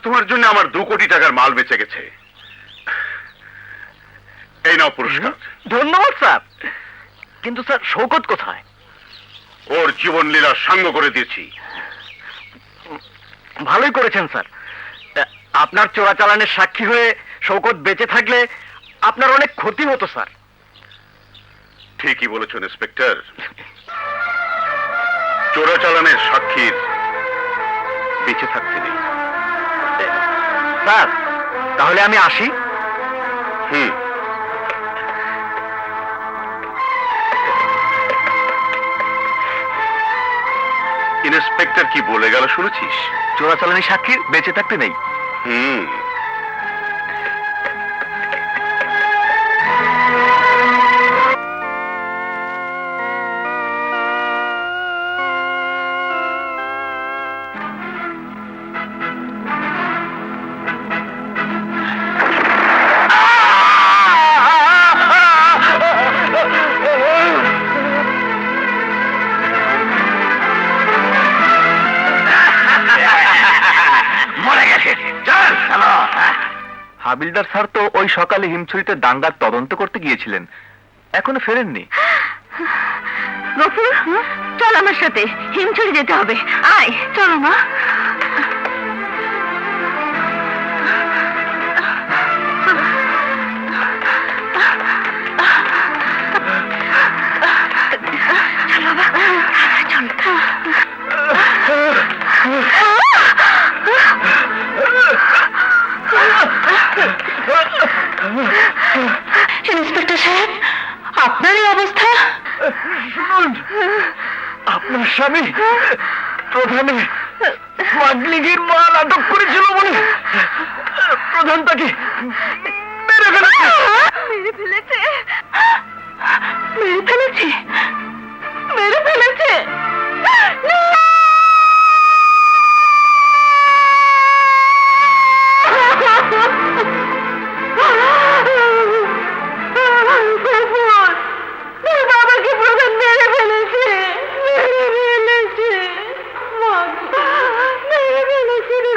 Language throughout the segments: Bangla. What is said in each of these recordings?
তোমার জন্য আমার 2 কোটি টাকার মাল বেঁচে গেছে। এই নাও পুরস্কার। ধন্যবাদ স্যার, কিন্তু স্যার শৌকত কোথায়? ওর জীবন লীলা সাঙ্গ করে দিয়েছি। ভালোই করেছেন স্যার। আপনার চোরাচালানের সাক্ষী হয়ে শৌকত বেঁচে থাকলে আপনার অনেক ক্ষতি হতো স্যার। ঠিকই বলেছেন ইন্সপেক্টর, চোরাচালানের সাক্ষীর বেঁচে থাকতে নেই। স্যার তাহলে আমি আসি। ইন্সপেক্টর কি বলে গেল শুনেছিস? চোরাচালানি সাক্ষীর বেঁচে থাকতে নেই। হাবিলদার স্যার তো ওই সকালে হিমছড়িতে দাঙ্গার তদন্ত করতে গিয়েছিলেন, এখনো ফেরেননি। গফুর, চল আমার সাথে, হিমছড়ি যেতে হবে। আয় চলো মা। ইন্সপেক্টর সাহেব, আপনার এই অবস্থা? আপনার স্বামী প্রধানে স্মাগলিংয়ের মাল আটক করেছিল বলে প্রধান তাকে মেরে ফেলেছে। মেরে ফেলেছে? মেরে ফেলেছে? মেরে ফেলেছে? বাবাকে প্রধান মেরে ফেলেছে, মেরে ফেলেছে, মেরে ফেলেছে রে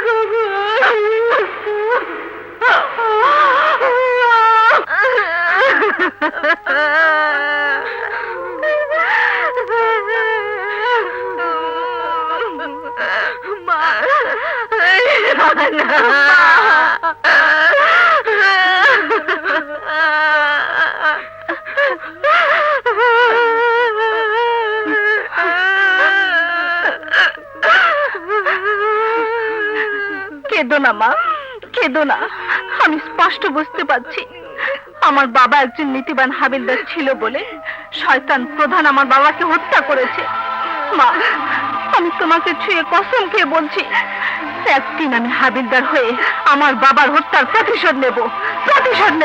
কেঁদো না মা, কেঁদো না। আমি স্পষ্ট বুঝতে পারছি আমার বাবা একজন নীতিবান হাবিলদার ছিল বলে শয়তান প্রধান আমার বাবাকে হত্যা করেছে। মা, আমি তোমাকে ছুঁয়ে কসম খেয়ে বলছি, একদিন আমি হাবিলদার হয়ে আমার বাবার হত্যার প্রতিশোধ নেব, প্রতিশোধ নেব।